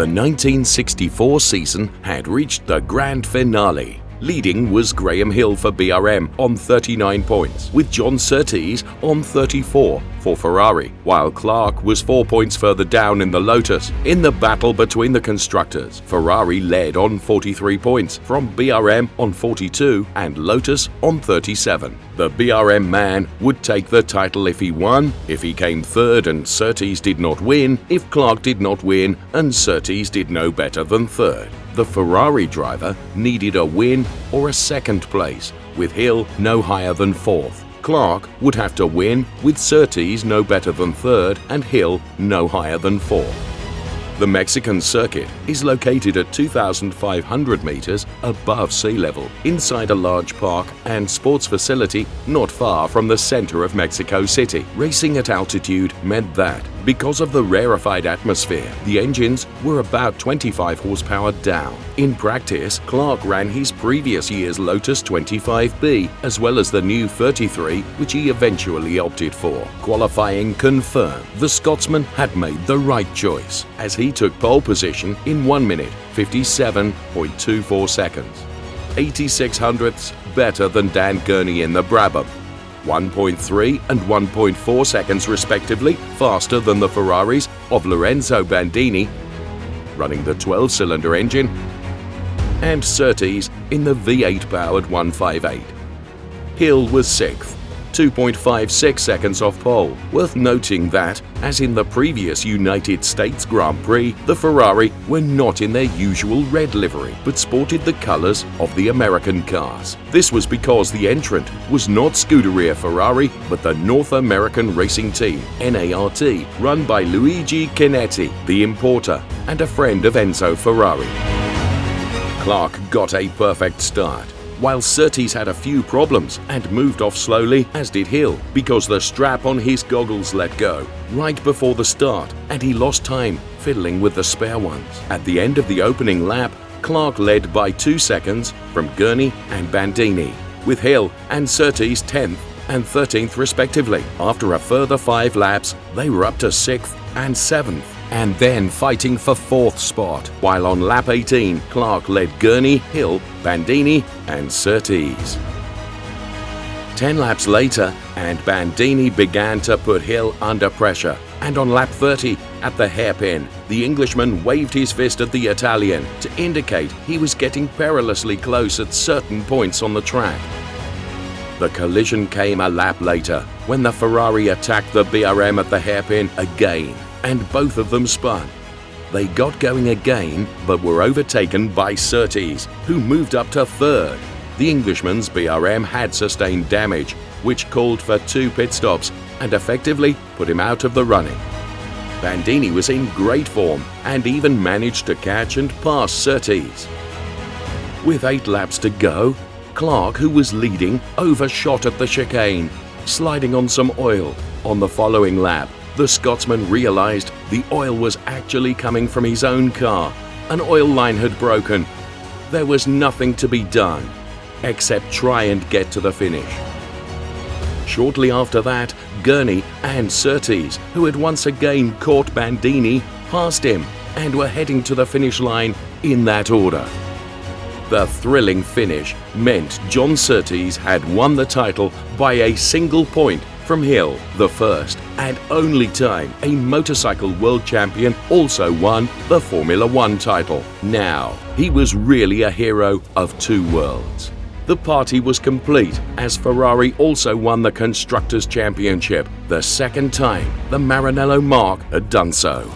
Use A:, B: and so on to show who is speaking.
A: The 1964 season had reached the grand finale. Leading was Graham Hill for BRM on 39 points, with John Surtees on 34 for Ferrari, while Clark was 4 points further down in the Lotus. In the battle between the constructors, Ferrari led on 43 points, from BRM on 42 and Lotus on 37. The BRM man would take the title if he won, if he came third and Surtees did not win, if Clark did not win and Surtees did no better than third. The Ferrari driver needed a win or a second place, with Hill no higher than fourth. Clark would have to win, with Surtees no better than third and Hill no higher than fourth. The Mexican circuit is located at 2,500 meters above sea level, inside a large park and sports facility not far from the center of Mexico City. Racing at altitude meant that, because of the rarefied atmosphere, the engines were about 25 horsepower down. In practice, Clark ran his previous year's Lotus 25B, as well as the new 33, which he eventually opted for. Qualifying confirmed the Scotsman had made the right choice, as he took pole position in 1 minute 57.24 seconds, 86 hundredths better than Dan Gurney in the Brabham, 1.3 and 1.4 seconds respectively faster than the Ferraris of Lorenzo Bandini, running the 12-cylinder engine, and Surtees in the V8-powered 158. Hill was sixth, 2.56 seconds off pole. Worth noting that, as in the previous United States Grand Prix, the Ferrari were not in their usual red livery, but sported the colors of the American cars. This was because the entrant was not Scuderia Ferrari, but the North American Racing Team, NART, run by Luigi Chinetti, the importer, and a friend of Enzo Ferrari. Clark got a perfect start, while Surtees had a few problems and moved off slowly, as did Hill, because the strap on his goggles let go right before the start and he lost time fiddling with the spare ones. At the end of the opening lap, Clark led by 2 seconds from Gurney and Bandini, with Hill and Surtees 10th and 13th respectively. After a further 5 laps, they were up to 6th and 7th, and then fighting for 4th spot, while on lap 18, Clark led Gurney, Hill, Bandini and Surtees. 10 laps later, and Bandini began to put Hill under pressure, and on lap 30, at the hairpin, the Englishman waved his fist at the Italian to indicate he was getting perilously close at certain points on the track. The collision came a lap later, when the Ferrari attacked the BRM at the hairpin again, and both of them spun. They got going again, but were overtaken by Surtees, who moved up to third. The Englishman's BRM had sustained damage, which called for 2 pit stops and effectively put him out of the running. Bandini was in great form and even managed to catch and pass Surtees. With 8 laps to go, Clark, who was leading, overshot at the chicane, sliding on some oil. On the following lap, the Scotsman realized the oil was actually coming from his own car. An oil line had broken. There was nothing to be done except try and get to the finish. Shortly after that, Gurney and Surtees, who had once again caught Bandini, passed him and were heading to the finish line in that order. The thrilling finish meant John Surtees had won the title by a single point from Hill, the first and only time a motorcycle world champion also won the Formula One title. Now, he was really a hero of 2 worlds. The party was complete, as Ferrari also won the Constructors' Championship, the second time the Maranello Mark had done so.